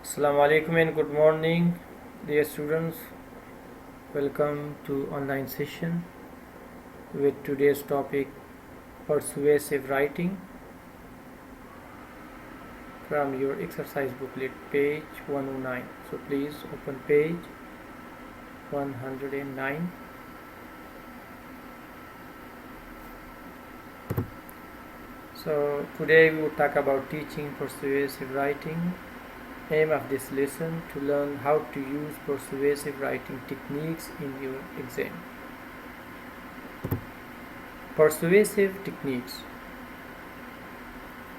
Assalamu alaikum and good morning, dear students. Welcome to online session with today's topic persuasive writing from your exercise booklet, page 109. So please open page 109. So today we will talk about teaching persuasive writing. Aim of this lesson to learn how to use persuasive writing techniques in your exam. Persuasive techniques.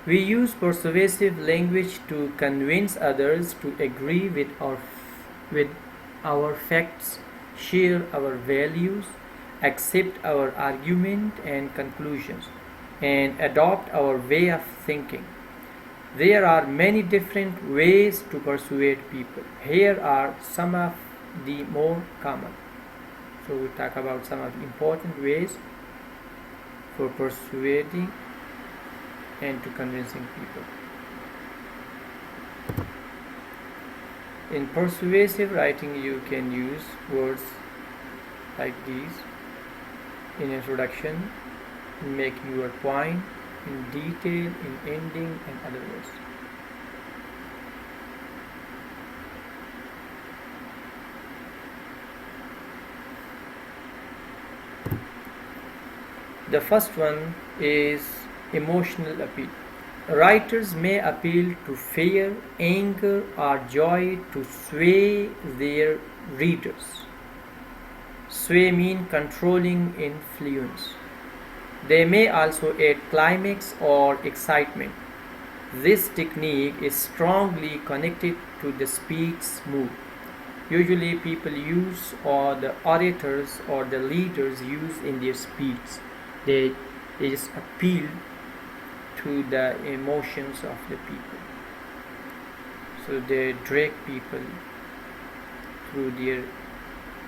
We use persuasive language to convince others to agree with our facts, share our values, accept our argument and conclusions, and adopt our way of thinking. There are many different ways to persuade people. Here are some of the more common. So we talk about some of the important ways for persuading and to convincing people. In persuasive writing, you can use words like these in introduction, in making your point, in detail, in ending, and other words. The first one is emotional appeal. Writers may appeal to fear, anger, or joy to sway their readers. Sway means controlling influence. They may also add climax or excitement. This technique is strongly connected to the speech's mood. Usually people use, or the orators or the leaders use in their speech. They just appeal to the emotions of the people. So they drag people through their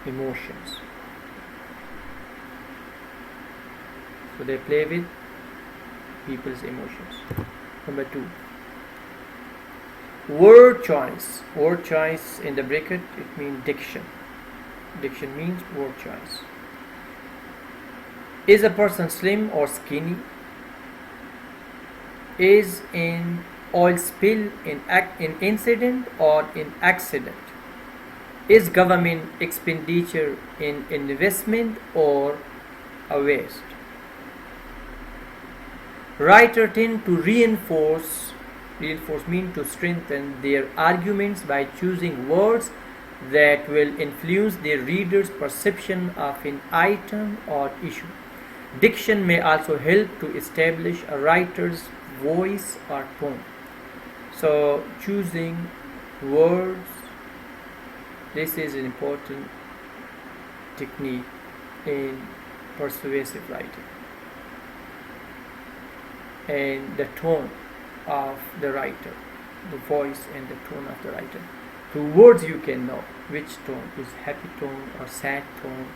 emotions. So they play with people's emotions. Number 2, word choice. Word choice in the bracket, it means diction. Diction means word choice. Is a person slim or skinny? Is an oil spill in incident or in accident? Is government expenditure in investment or a waste? Writers tend to reinforce means to strengthen their arguments by choosing words that will influence their readers' perception of an item or issue. Diction may also help to establish a writer's voice or tone. So choosing words, this is an important technique in persuasive writing. And the tone of the writer, the voice and the tone of the writer. Through words you can know which tone is happy tone or sad tone.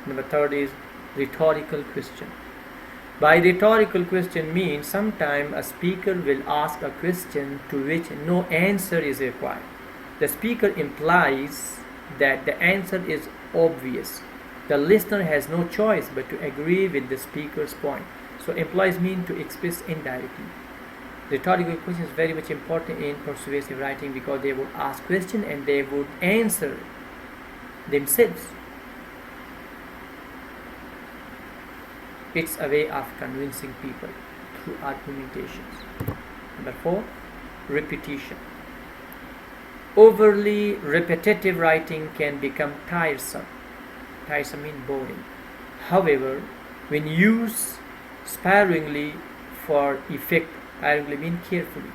Number 3 is rhetorical question. By rhetorical question means sometimes a speaker will ask a question to which no answer is required. The speaker implies that the answer is obvious. The listener has no choice but to agree with the speaker's point. So implies mean to express indirectly. Rhetorical question is very much important in persuasive writing because they would ask question and they would answer themselves. It's a way of convincing people through argumentations. Number 4, repetition. Overly repetitive writing can become tiresome. Tiresome means boring. However, when used sparingly for effect, sparingly means carefully,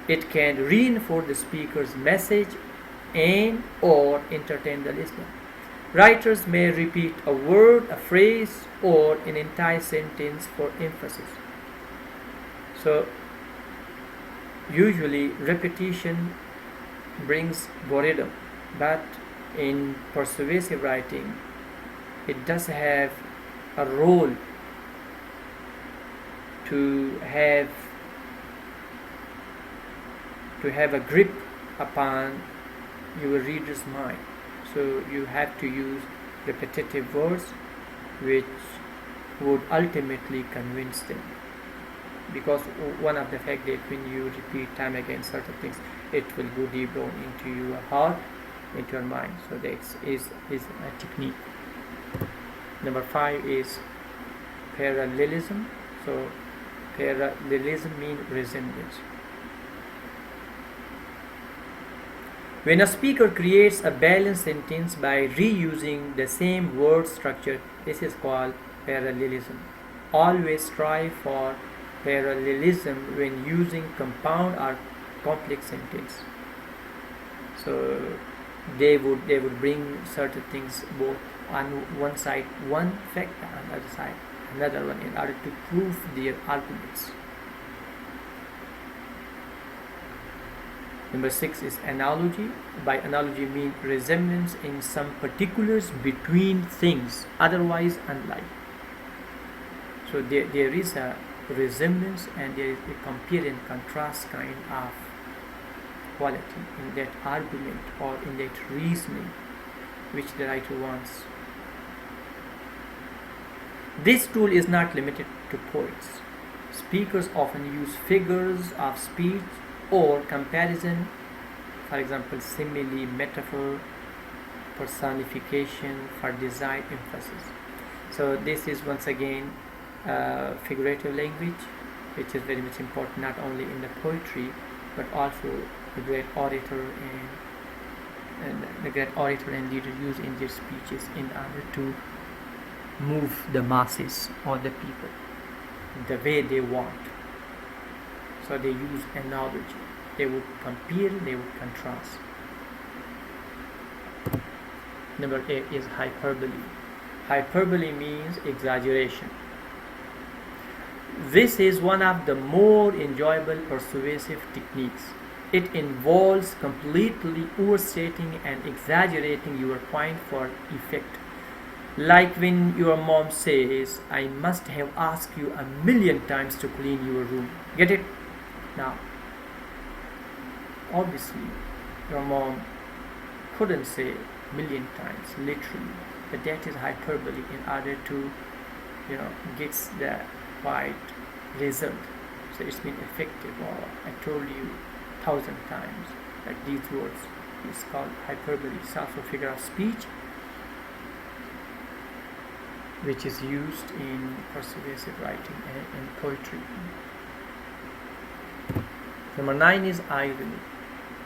it can reinforce the speaker's message and or entertain the listener. Writers may repeat a word, a phrase, or an entire sentence for emphasis. So usually repetition brings boredom, but in persuasive writing it does have a role to have to have a grip upon your reader's mind. So you have to use repetitive words which would ultimately convince them, because one of the fact that when you repeat time again certain things, it will go deep down into your heart, into your mind. So that is a technique. Number 5 is parallelism. So parallelism means resemblance. When a speaker creates a balanced sentence by reusing the same word structure, this is called parallelism. Always strive for parallelism when using compound or complex sentence. So they would bring certain things both on one side one fact, on the other side another one, in order to prove their arguments. Number 6 is analogy. By analogy mean resemblance in some particulars between things otherwise unlike. So there is a resemblance and there is a compare and contrast kind of quality in that argument or in that reasoning which the writer wants. This tool is not limited to poets. Speakers often use figures of speech or comparison, for example simile, metaphor, personification for desired emphasis. So this is once again figurative language, which is very much important not only in the poetry but also the great orator and leader use in their speeches in order to move the masses or the people the way they want. So they use analogy. They would compare, they would contrast. Number 8 is hyperbole. Hyperbole means exaggeration. This is one of the more enjoyable persuasive techniques. It involves completely overstating and exaggerating your point for effect. Like when your mom says, "I must have asked you 1,000,000 times to clean your room." Get it? Now, obviously, your mom couldn't say 1,000,000 times, literally, but that is hyperbole in order to, get the right result. So it's been effective, or I told you 1,000 times, like these words. It's called hyperbole. It's also a figure of speech which is used in persuasive writing and in poetry. Number 9 is irony.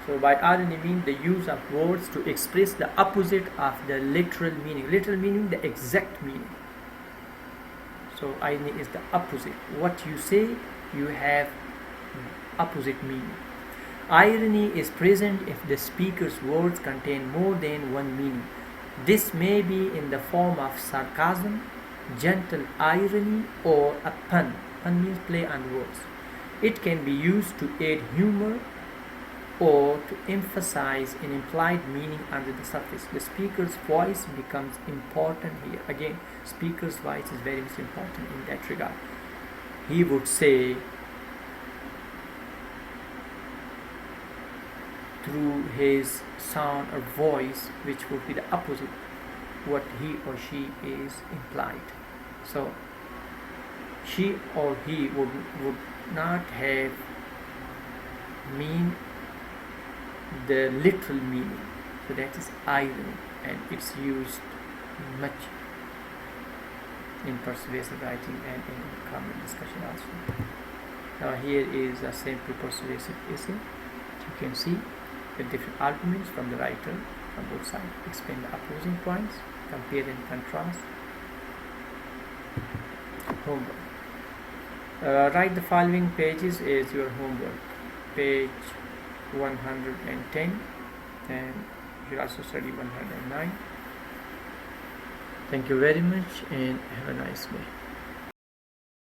So by irony means the use of words to express the opposite of the literal meaning. Literal meaning, the exact meaning. So irony is the opposite. What you say, you have opposite meaning. Irony is present if the speaker's words contain more than one meaning. This may be in the form of sarcasm, gentle irony, or a pun. Pun means play on words. It can be used to add humor or to emphasize an implied meaning under the surface. The speaker's voice becomes important here. Again, speaker's voice is very much important in that regard. He would say through his sound or voice, which would be the opposite what he or she is implied. So she or he would not have mean the literal meaning. So that is irony, and it's used much in persuasive writing and in common discussion also. Now here is a simple persuasive essay. You can see the different arguments from the writer from both sides. Explain the opposing points, compare and contrast. Homework. Write the following pages as your homework. Page 110, and you should also study 109. Thank you very much and have a nice day.